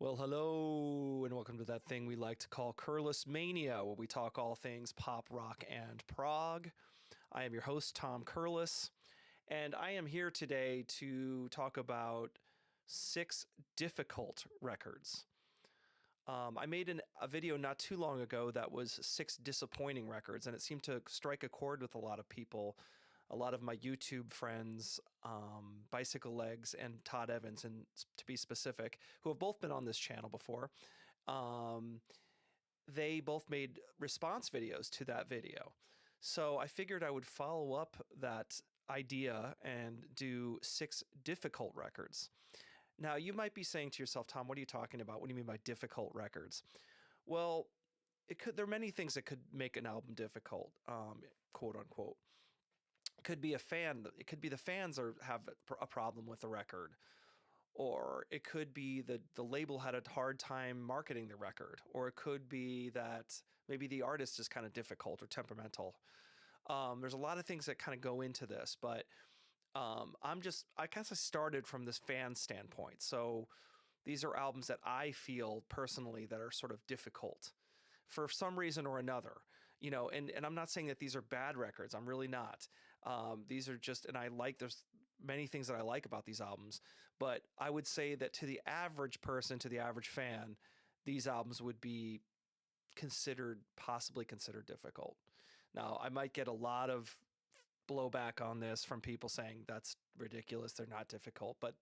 Well, hello, and welcome to that thing we like to call Curless Mania, where we talk all things pop, rock, and prog. I am your host, Tom Curlis, and I am here today to talk about six difficult records. I made a video not too long ago that was six disappointing records, and it seemed to strike a chord with a lot of people, a lot of my YouTube friends, Bicycle Legs and Todd Evans, and to be specific, who have both been on this channel before. Um, they both made response videos to that video. So I figured I would follow up that idea and do six difficult records. Now, you might be saying to yourself, Tom, what are you talking about? What do you mean by difficult records? Well, there are many things that could make an album difficult, quote unquote. It could be it could be the fans have a problem with the record, or it could be the label had a hard time marketing the record, or it could be that maybe the artist is kind of difficult or temperamental. There's a lot of things that kind of go into this, but I kind of started from this fan standpoint. So these are albums that I feel personally that are sort of difficult for some reason or another, and I'm not saying that these are bad records. I'm really not. These are just, and there's many things that I like about these albums, but I would say that to the average person, to the average fan, these albums would be possibly considered difficult. Now, I might get a lot of blowback on this from people saying that's ridiculous, they're not difficult, but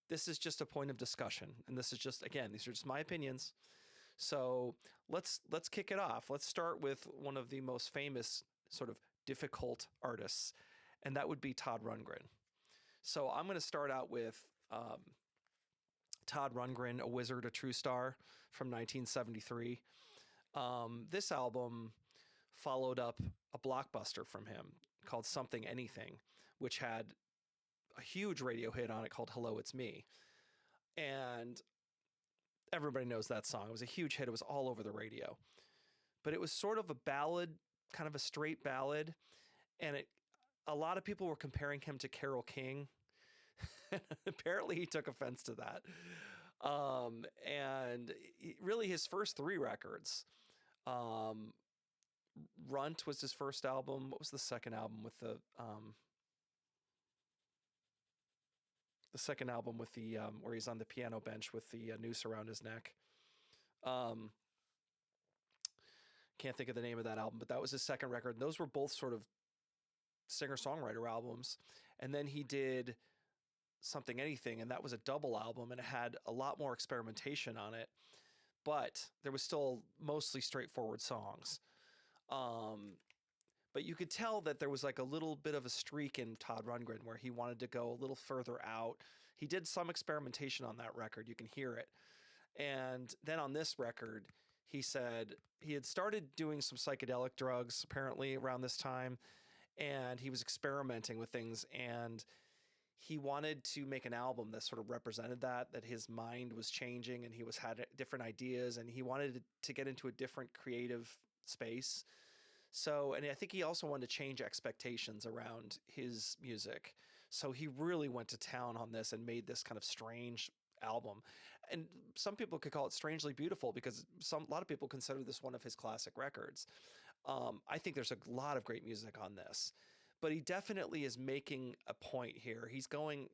this is just a point of discussion, and this is just, again, these are just my opinions. So let's kick it off. Let's start with one of the most famous sort of difficult artists, and that would be Todd Rundgren. So I'm going to start out with Todd Rundgren, A Wizard, a True Star from 1973. This album followed up a blockbuster from him called Something Anything, which had a huge radio hit on it called Hello, It's Me. And everybody knows that song. It was a huge hit. It was all over the radio. But it was sort of a ballad, kind of a straight ballad. And a lot of people were comparing him to Carole King. Apparently he took offense to that. Really his first three records, Runt was his first album. What was the second album with the where he's on the piano bench with the noose around his neck? Can't think of the name of that album, but that was his second record. And those were both sort of singer-songwriter albums. And then he did Something Anything, and that was a double album, and it had a lot more experimentation on it, but there was still mostly straightforward songs. But you could tell that there was like a little bit of a streak in Todd Rundgren where he wanted to go a little further out. He did some experimentation on that record. You can hear it. And then on this record, he said he had started doing some psychedelic drugs apparently around this time, and he was experimenting with things, and he wanted to make an album that sort of represented that his mind was changing and he had different ideas, and he wanted to get into a different creative space. So, and I think he also wanted to change expectations around his music. So he really went to town on this and made this kind of strange album. And some people could call it strangely beautiful because a lot of people consider this one of his classic records. I think there's a lot of great music on this, but he definitely is making a point here. He's going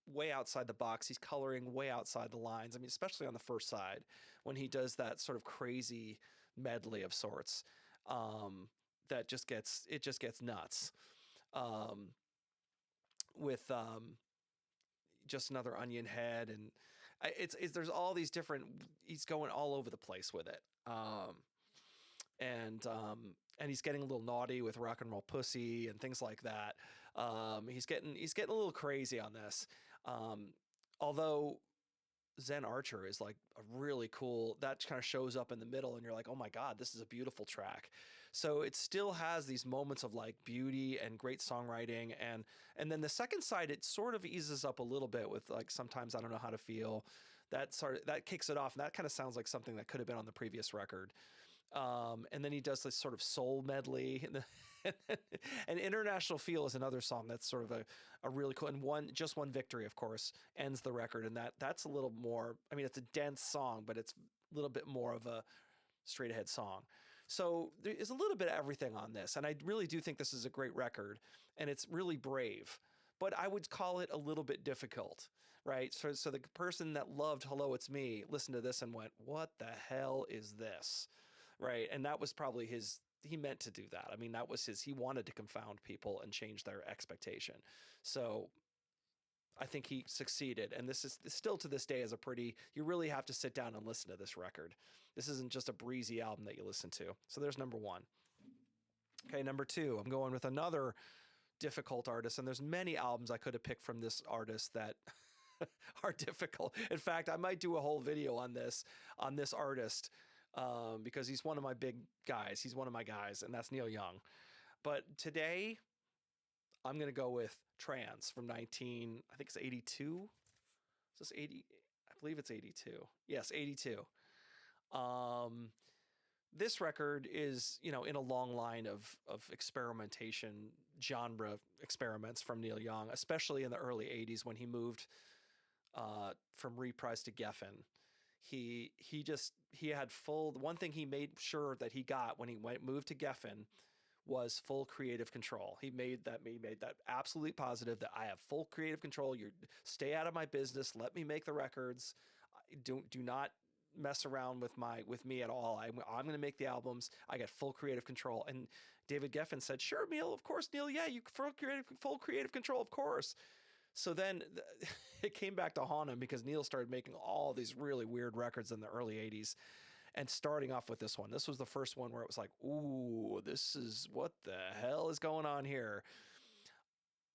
way outside the box. He's coloring way outside the lines. I mean, especially on the first side when he does that sort of crazy medley of sorts. That just gets nuts. With Just Another Onion Head, and there's all these different. He's going all over the place with it. And he's getting a little naughty with Rock and Roll Pussy and things like that. He's getting a little crazy on this. Although Zen Archer is like a really cool, that kind of shows up in the middle and you're like, oh my God, this is a beautiful track. So it still has these moments of like beauty and great songwriting. And then the second side, it sort of eases up a little bit with like, Sometimes I Don't Know How to Feel. That kicks it off. And that kind of sounds like something that could have been on the previous record. And then he does this sort of soul medley. And International Feel is another song that's sort of a really cool, and just one victory, of course, ends the record. And that's a little more, I mean, it's a dense song, but it's a little bit more of a straight ahead song. So there is a little bit of everything on this. And I really do think this is a great record, and it's really brave, but I would call it a little bit difficult, right? So the person that loved Hello, It's Me listened to this and went, what the hell is this? Right. And that was probably he meant to do that. I mean, that was he wanted to confound people and change their expectation. So I think he succeeded. And this is still to this day is you really have to sit down and listen to this record. This isn't just a breezy album that you listen to. So there's number one. Okay. Number two, I'm going with another difficult artist. And there's many albums I could have picked from this artist that are difficult. In fact, I might do a whole video on this artist. Because he's one of my big guys. He's one of my guys, and that's Neil Young. But today, I'm going to go with Trans from I think it's 82. Is this 80? I believe it's 82. Yes, 82. This record is, in a long line of experimentation, genre experiments from Neil Young, especially in the early 80s when he moved from Reprise to Geffen. He had one thing he made sure that he got when he moved to Geffen was full creative control. He made that absolutely positive that I have full creative control. You stay out of my business. Let me make the records. Do not mess around with me at all. I'm going to make the albums. I got full creative control. And David Geffen said, "Sure, Neil, of course, Neil. Yeah, you full creative control, of course." So then it came back to haunt him because Neil started making all these really weird records in the early 80s, and starting off with this one. This was the first one where it was like, ooh, this is what the hell is going on here?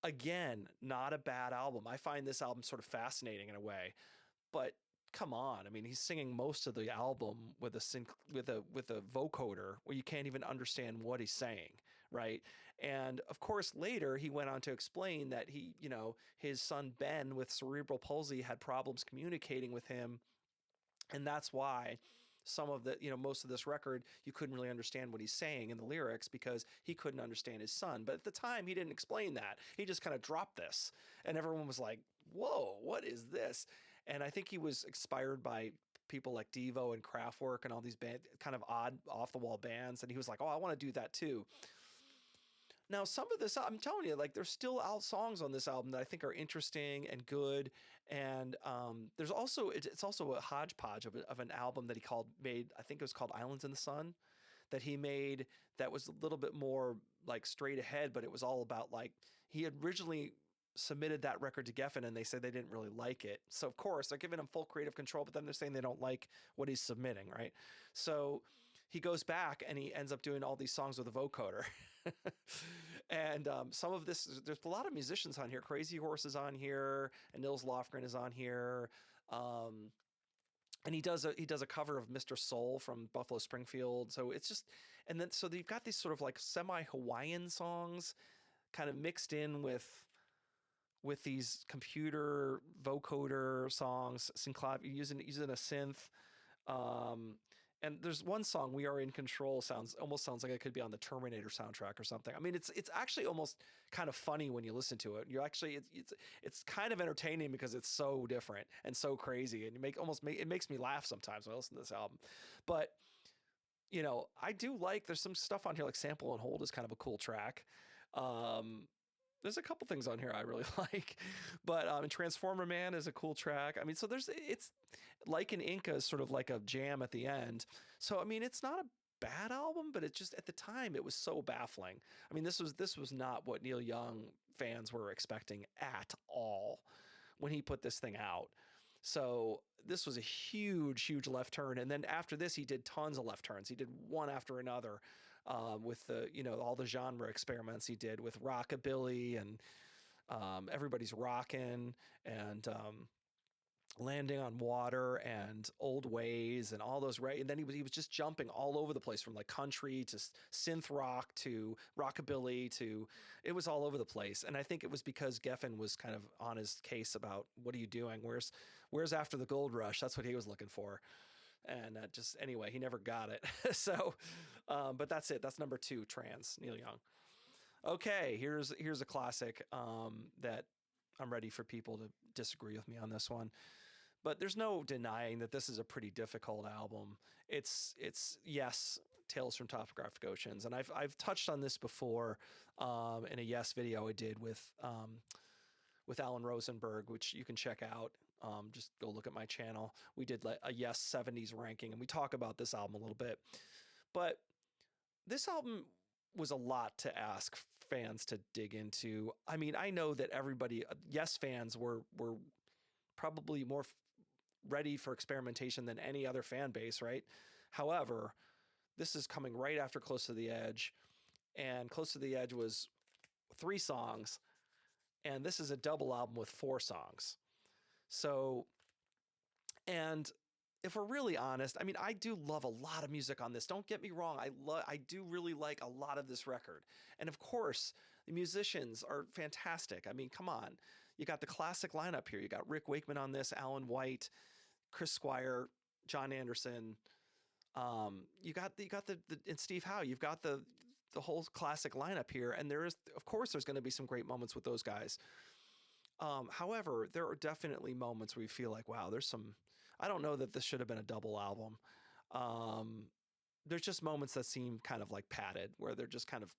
Again, not a bad album. I find this album sort of fascinating in a way, but come on. I mean, he's singing most of the album with a vocoder where you can't even understand what he's saying, right? And of course, later he went on to explain that his son Ben with cerebral palsy had problems communicating with him, and that's why some of most of this record you couldn't really understand what he's saying in the lyrics because he couldn't understand his son. But at the time, he didn't explain that. He just kind of dropped this, and everyone was like, "Whoa, what is this?" And I think he was inspired by people like Devo and Kraftwerk and all these kind of odd off-the-wall bands. And he was like, "Oh, I want to do that too." Now, some of this, I'm telling you, like there's still songs on this album that I think are interesting and good. And there's also, it's also a hodgepodge of an album that made, I think it was called Islands in the Sun, that he made that was a little bit more like straight ahead, but it was all about like, he had originally submitted that record to Geffen and they said they didn't really like it. So of course they're giving him full creative control, but then they're saying they don't like what he's submitting, right? So he goes back and he ends up doing all these songs with a vocoder. And some of this, there's a lot of musicians on here. Crazy Horse is on here, and Nils Lofgren is on here. And he does a cover of Mr. Soul from Buffalo Springfield. So it's just, and then so you've got these sort of like semi-Hawaiian songs kind of mixed in with these computer vocoder songs, using a synth. And there's one song, "We Are in Control," almost sounds like it could be on the Terminator soundtrack or something. I mean, it's actually almost kind of funny when you listen to it. You're actually it's kind of entertaining because it's so different and so crazy, and it makes me laugh sometimes when I listen to this album. But I do there's some stuff on here like "Sample and Hold" is kind of a cool track. There's a couple things on here I really like, but Transformer Man is a cool track. I mean, so it's like an Inca is sort of like a jam at the end. So, I mean, it's not a bad album, but it just, at the time, it was so baffling. I mean, this was not what Neil Young fans were expecting at all when he put this thing out. So this was a huge, huge left turn. And then after this, he did tons of left turns. He did one after another. With all the genre experiments he did with rockabilly and Everybody's Rockin' and Landing on Water and Old Ways and all those, right? And then he was just jumping all over the place from like country to synth rock to rockabilly to, it was all over the place. And I think it was because Geffen was kind of on his case about, what are you doing? Where's After the Gold Rush? That's what he was looking for. And just anyway, he never got it. So, but that's it. That's number 2, Trans, Neil Young. Okay, here's a classic that I'm ready for people to disagree with me on this one. But there's no denying that this is a pretty difficult album. It's Yes, Tales from Topographic Oceans, and I've touched on this before in a Yes video I did with Alan Rosenberg, which you can check out. Just go look at my channel. We did like a Yes 70s ranking, and we talk about this album a little bit. But this album was a lot to ask fans to dig into. I mean, I know that everybody, Yes fans, were probably more ready for experimentation than any other fan base, right? However, this is coming right after Close to the Edge, and Close to the Edge was 3 songs, and this is a double album with 4 songs. So, and if we're really honest, I mean, I do love a lot of music on this. Don't get me wrong. I do really like a lot of this record. And of course, the musicians are fantastic. I mean, come on. You got the classic lineup here. You got Rick Wakeman on this, Alan White, Chris Squire, John Anderson. You got the and Steve Howe. You've got the whole classic lineup here. And there's going to be some great moments with those guys. However, there are definitely moments where you feel like, wow, I don't know that this should have been a double album. There's just moments that seem kind of like padded, where they're just kind of,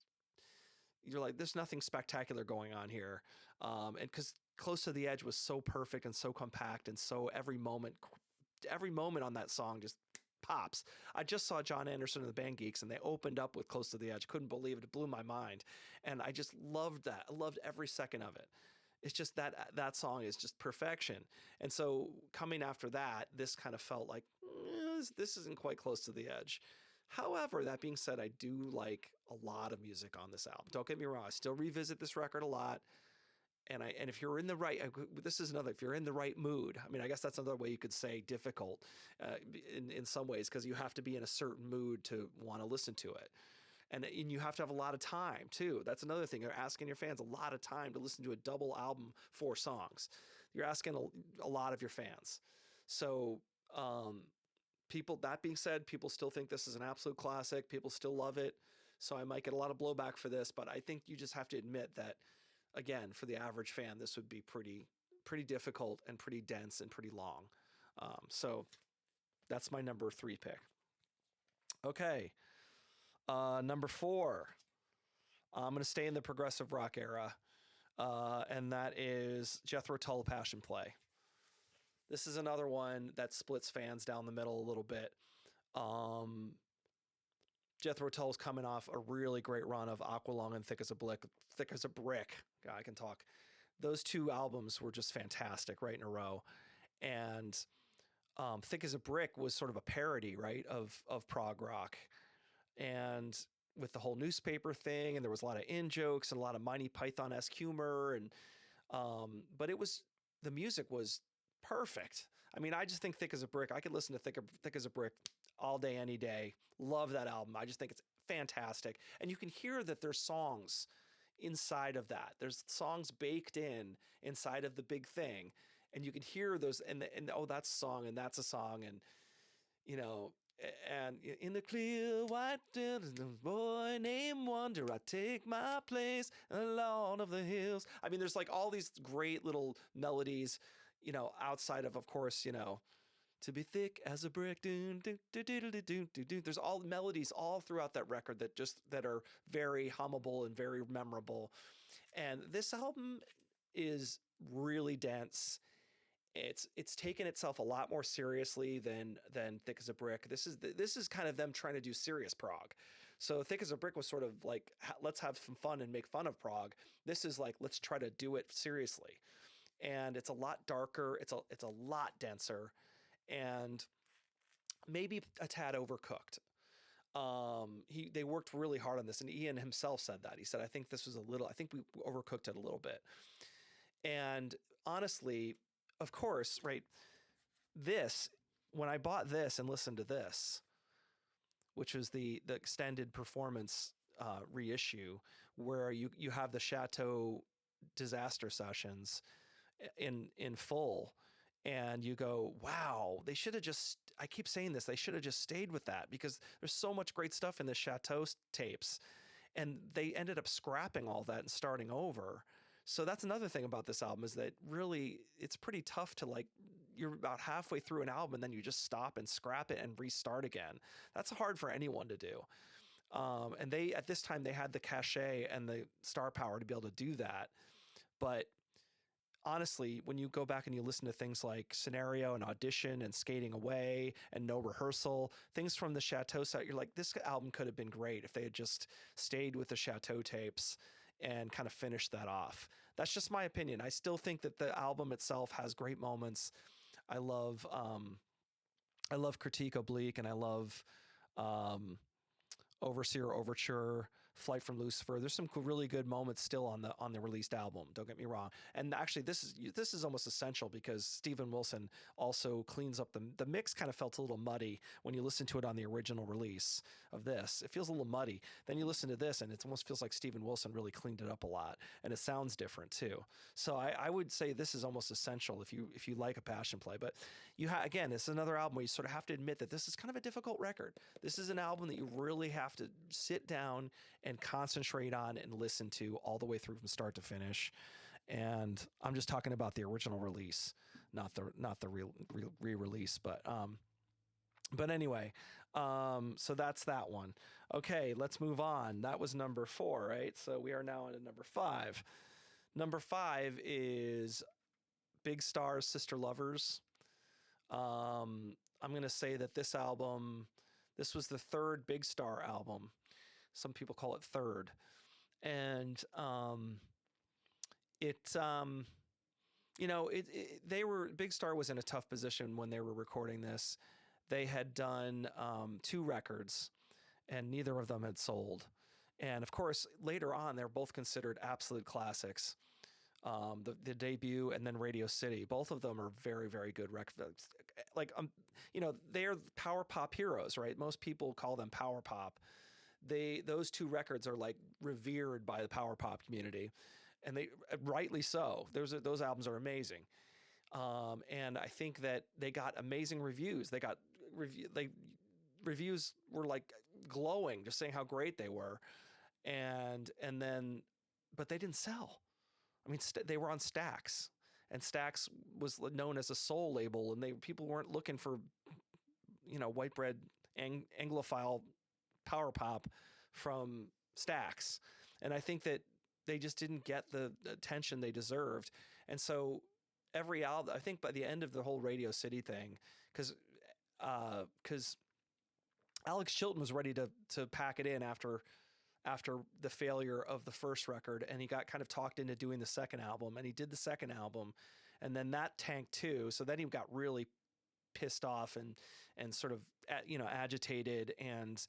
you're like, there's nothing spectacular going on here. And because Close to the Edge was so perfect and so compact, and so every moment on that song just pops. I just saw John Anderson and the Band Geeks, and they opened up with Close to the Edge. Couldn't believe it. It blew my mind. And I just loved that. I loved every second of it. It's just that song is just perfection. And so coming after that, this kind of felt like, this isn't quite Close to the Edge. However, that being said, I do like a lot of music on this album. Don't get me wrong. I still revisit this record a lot. And if you're in the right, if you're in the right mood, I mean, I guess that's another way you could say difficult in some ways, because you have to be in a certain mood to want to listen to it. And you have to have a lot of time too. That's another thing. You're asking your fans a lot of time to listen to a double album, 4 songs. You're asking a lot of your fans. So, that being said, people still think this is an absolute classic. People still love it. So I might get a lot of blowback for this, but I think you just have to admit that, again, for the average fan, this would be pretty difficult and pretty dense and pretty long. So that's my number 3 pick. Okay. Number 4, I'm going to stay in the progressive rock era, and that is Jethro Tull, Passion Play. This is another one that splits fans down the middle a little bit. Jethro Tull's coming off a really great run of Aqualung and Thick as a Brick. God, I can talk. Those 2 albums were just fantastic right in a row. And Thick as a Brick was sort of a parody, right, of prog rock. And with the whole newspaper thing, and there was a lot of in-jokes and a lot of Monty Python-esque humor, and but the music was perfect. I mean, I just think Thick as a Brick, I could listen to Thick as a Brick all day, any day. Love that album. I just think it's fantastic. And you can hear that there's songs inside of that. There's songs baked inside of the big thing. And you can hear those, and oh, that's a song, and that's a song, and, you know, and in the clear white boy named Wonder, I take my place in the lawn of the hills. I mean, there's like all these great little melodies, you know, outside of course, you know, to be thick as a brick. There's all melodies all throughout that record that are very hummable and very memorable. And this album is really dense. It's taken itself a lot more seriously than Thick as a Brick. This is kind of them trying to do serious prog. So Thick as a Brick was sort of like, let's have some fun and make fun of prog. This is like, let's try to do it seriously. And it's a lot darker. It's a lot denser, and maybe a tad overcooked. They worked really hard on this, and Ian himself said that. He said, I think we overcooked it a little bit. And honestly, of course, right, when I bought this and listened to this, which was the extended performance reissue, where you have the Chateau Disaster sessions in full, and you go, wow, they should have just, I keep saying this, they should have just stayed with that, because there's so much great stuff in the Chateau tapes, and they ended up scrapping all that and starting over. So that's another thing about this album, is that really it's pretty tough to, like, you're about halfway through an album and then you just stop and scrap it and restart again. That's hard for anyone to do. And they, at this time, they had the cachet and the star power to be able to do that. But honestly, when you go back and you listen to things like Scenario and Audition and Skating Away and No Rehearsal, things from the Chateau set, you're like, this album could have been great if they had just stayed with the Chateau tapes and kind of finished that off. That's just my opinion. I still think that the album itself has great moments. I love Critique Oblique, and I love Overseer Overture, Flight from Lucifer. There's some really good moments still on the released album. Don't get me wrong. And actually, this is almost essential, because Steven Wilson also cleans up the mix. Kind of felt a little muddy when you listen to it on the original release of this. It feels a little muddy. Then you listen to this, and it almost feels like Steven Wilson really cleaned it up a lot, and it sounds different too. So I would say this is almost essential if you like a Passion Play. But again, it's another album where you sort of have to admit that this is kind of a difficult record. This is an album that you really have to sit down and concentrate on and listen to all the way through from start to finish. And I'm just talking about the original release, not the re-release, but anyway, so that's that one. Okay, let's move on. That was number 4, right? So we are now on to number 5. Number 5 is Big Star's Sister Lovers. I'm going to say that this was the 3rd Big Star album. Some people call it 3rd. And Big Star was in a tough position when they were recording this. They had done 2 records, and neither of them had sold. And of course, later on, they're both considered absolute classics. The debut and then Radio City, both of them are very, very good records. Like, they are power pop heroes, right? Most people call them power pop. Those 2 records are like revered by the power pop community, and they rightly so. Those albums are amazing. And I think that they got amazing reviews. Reviews were like glowing, just saying how great they were. But they didn't sell. I mean, they were on Stax, and Stax was known as a soul label, and people weren't looking for, white bread Anglophile power pop from Stax. And I think that they just didn't get the attention they deserved. And so every album, I think by the end of the whole Radio City thing, because Alex Chilton was ready to pack it in after the failure of the first record, and he got kind of talked into doing the second album, and he did the second album, and then that tanked too. So then he got really pissed off and sort of agitated and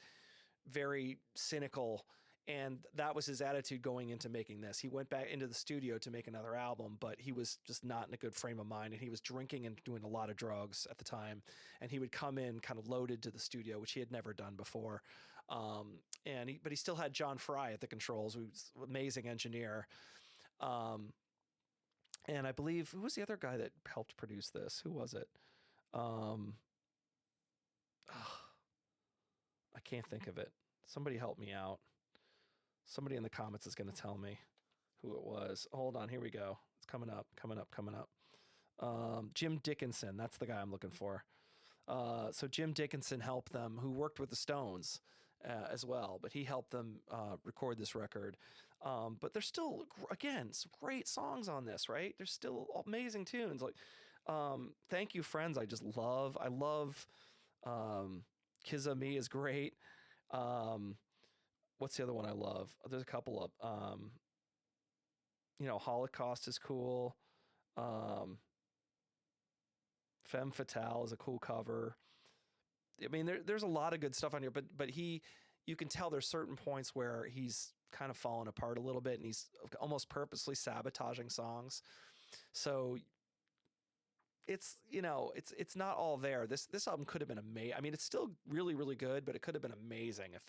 very cynical, and that was his attitude going into making this. He went back into the studio to make another album, but he was just not in a good frame of mind, and he was drinking and doing a lot of drugs at the time, and he would come in kind of loaded to the studio, which he had never done before. But he still had John Fry at the controls, who's an amazing engineer. And I believe, who was the other guy that helped produce this? Who was it? I can't think of it. Somebody help me out. Somebody in the comments is going to tell me who it was. Hold on, here we go. It's coming up. Jim Dickinson, that's the guy I'm looking for. So Jim Dickinson helped them, who worked with the Stones as well, but he helped them record this record. But there's still, again, some great songs on this, right? There's still amazing tunes. Like Thank You Friends, I love. Kiss of Me is great. What's the other one I love? There's a couple of, Holocaust is cool. Femme Fatale is a cool cover. I mean, there's a lot of good stuff on here, but you can tell there's certain points where he's kind of fallen apart a little bit, and he's almost purposely sabotaging songs. So it's not all there. This album could have been amazing. I mean, it's still really, really good, but it could have been amazing if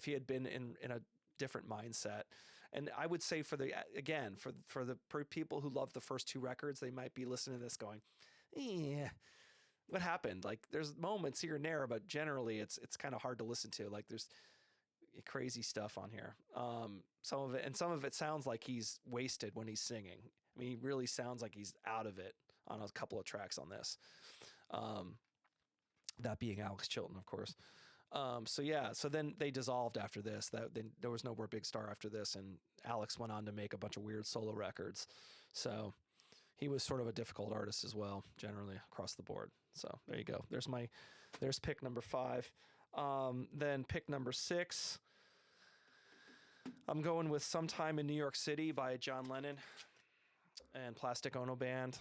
he had been in a different mindset. And I would say for the people who love the first 2 records, they might be listening to this going, yeah, what happened? Like there's moments here and there, but generally it's kind of hard to listen to. Like there's crazy stuff on here. Some of it sounds like he's wasted when he's singing. I mean, he really sounds like he's out of it on a couple of tracks on this. That being Alex Chilton, of course. So then they dissolved after this. Then there was no more Big Star after this, and Alex went on to make a bunch of weird solo records. So he was sort of a difficult artist as well, generally across the board. So there you go. There's pick number 5. Then pick number 6. I'm going with "Sometime in New York City" by John Lennon and Plastic Ono Band.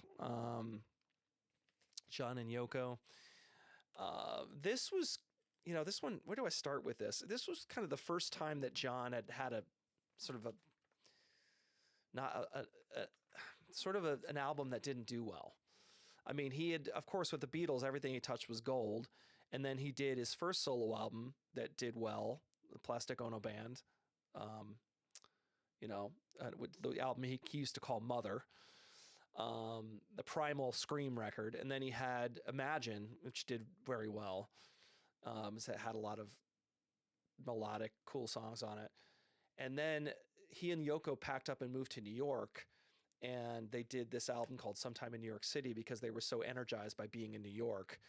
John and Yoko. This was, this one, where do I start with this? This was kind of the first time that John had a sort of an album that didn't do well. I mean, he had, of course, with the Beatles, everything he touched was gold. And then he did his first solo album that did well, the Plastic Ono Band. With the album he used to call Mother. The Primal Scream record. And then he had Imagine, which did very well. It had a lot of melodic, cool songs on it. And then he and Yoko packed up and moved to New York, and they did this album called "Sometime in New York City" because they were so energized by being in New York.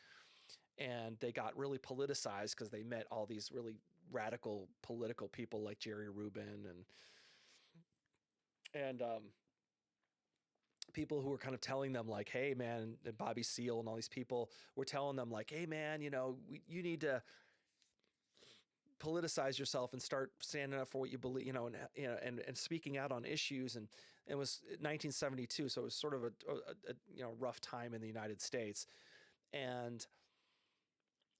And they got really politicized because they met all these really radical political people like Jerry Rubin and people who were kind of telling them like, hey man, and Bobby Seale and all these people were telling them like, hey man, you need to politicize yourself and start standing up for what you believe, and speaking out on issues. And it was 1972. So it was sort of a rough time in the United States. And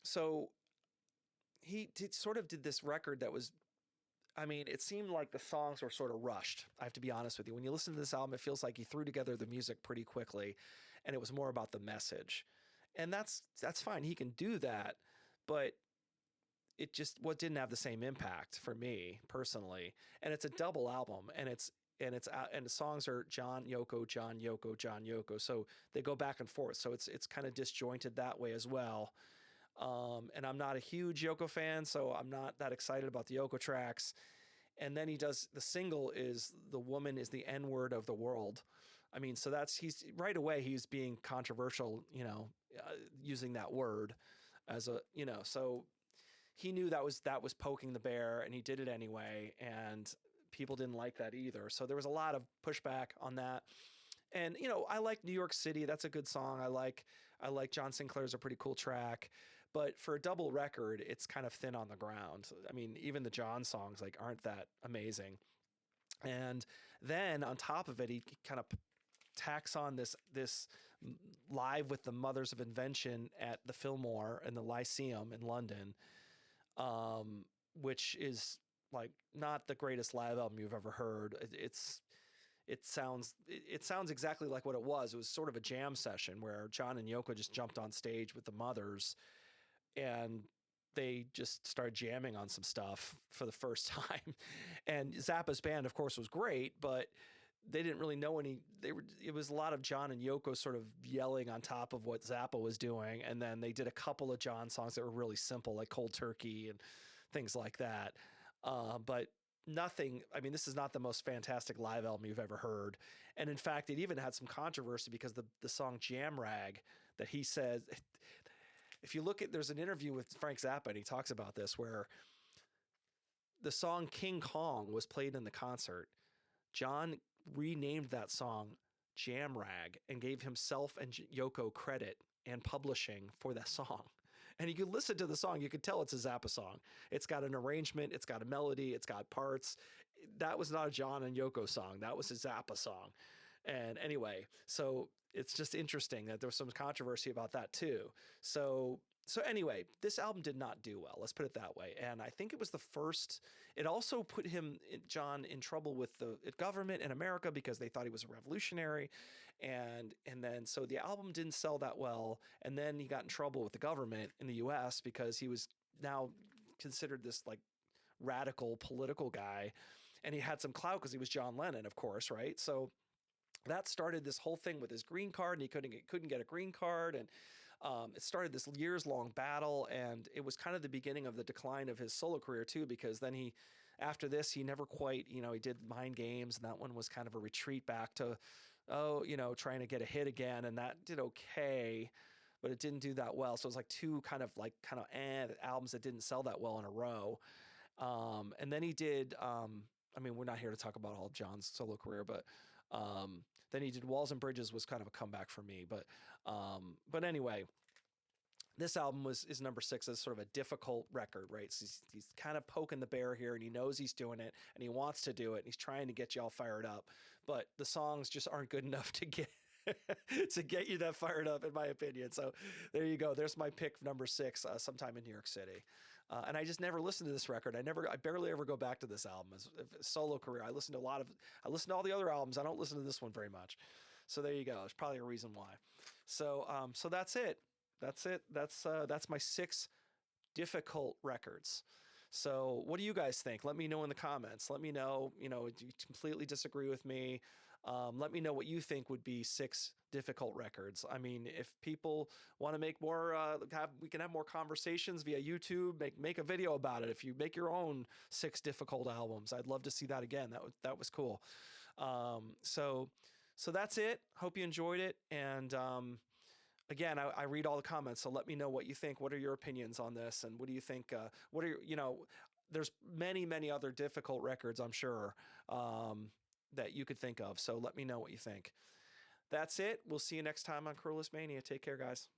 so he did this record that was, I mean, it seemed like the songs were sort of rushed. I have to be honest with you. When you listen to this album, it feels like he threw together the music pretty quickly, and it was more about the message. And that's fine. He can do that, but it just didn't have the same impact for me personally. And it's a double album, and the songs are John, Yoko, John, Yoko, John, Yoko. So they go back and forth. So it's kind of disjointed that way as well. And I'm not a huge Yoko fan, so I'm not that excited about the Yoko tracks. And then he does, the single is "The Woman is the N-Word of the World." I mean, so he's right away, he's being controversial, using that word as a, so he knew that was poking the bear, and he did it anyway. And people didn't like that either. So there was a lot of pushback on that. And, I like "New York City." That's a good song. I like John Sinclair's a pretty cool track. But for a double record, it's kind of thin on the ground. I mean, even the John songs aren't that amazing. And then on top of it, he kind of tacks on this live with the Mothers of Invention at the Fillmore and the Lyceum in London, which is not the greatest live album you've ever heard. It sounds exactly like what it was. It was sort of a jam session where John and Yoko just jumped on stage with the Mothers, and they just started jamming on some stuff for the first time. And Zappa's band, of course, was great, but they didn't really know it was a lot of John and Yoko sort of yelling on top of what Zappa was doing. And then they did a couple of John songs that were really simple, like "Cold Turkey" and things like that. But nothing, I mean, this is not the most fantastic live album you've ever heard. And in fact, it even had some controversy because the song "Jam Rag" that he says, if you look at, there's an interview with Frank Zappa, and he talks about this, where the song "King Kong" was played in the concert. John renamed that song "Jam Rag" and gave himself and Yoko credit and publishing for that song. And you could listen to the song, you could tell it's a Zappa song. It's got an arrangement, it's got a melody, it's got parts. That was not a John and Yoko song. That was a Zappa song. And anyway, so it's just interesting that there was some controversy about that too. So anyway, this album did not do well. Let's put it that way. And I think it was the first. It also put John, in trouble with the government in America because they thought he was a revolutionary, and then so the album didn't sell that well. And then he got in trouble with the government in the U.S. because he was now considered this radical political guy, and he had some clout because he was John Lennon, of course, right? So that started this whole thing with his green card, and he couldn't get a green card, and It started this years-long battle, and it was kind of the beginning of the decline of his solo career too, because then after this, he never quite, he did Mind Games, and that one was kind of a retreat back to, trying to get a hit again, and that did okay, but it didn't do that well. So it was like two kind of albums that didn't sell that well in a row. And then he did, we're not here to talk about all of John's solo career, but then he did Walls and Bridges, was kind of a comeback for me. But anyway, this album is number 6 as sort of a difficult record, right? So he's kind of poking the bear here, and he knows he's doing it, and he wants to do it, and he's trying to get you all fired up, but the songs just aren't good enough to get to get you that fired up, in my opinion. So there you go. There's my pick, number 6, Sometime in New York City. And I just never listened to this record. I barely ever go back to this album as solo career. I listen to all the other albums. I don't listen to this one very much. So there you go. There's probably a reason why. So that's it. That's my 6 difficult records. So what do you guys think? Let me know in the comments. Let me know, do you completely disagree with me? Let me know what you think would be 6 difficult records. I mean, if people want to make more, we can have more conversations via YouTube, make a video about it. If you make your own 6 difficult albums, I'd love to see that again. That was cool. So that's it. Hope you enjoyed it. And, again, I read all the comments, so let me know what you think. What are your opinions on this? And what do you think? There's many, many other difficult records, I'm sure, that you could think of. So let me know what you think. That's it. We'll see you next time on Curless Mania. Take care, guys.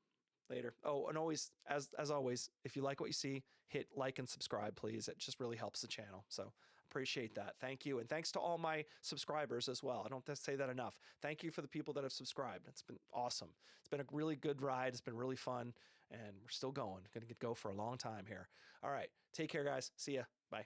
Later. Oh, and always, as always, if you like what you see, hit like and subscribe, please. It just really helps the channel. So appreciate that. Thank you. And thanks to all my subscribers as well. I don't have to say that enough. Thank you for the people that have subscribed. It's been awesome. It's been a really good ride. It's been really fun. And we're still going. Going to go for a long time here. All right. Take care, guys. See ya. Bye.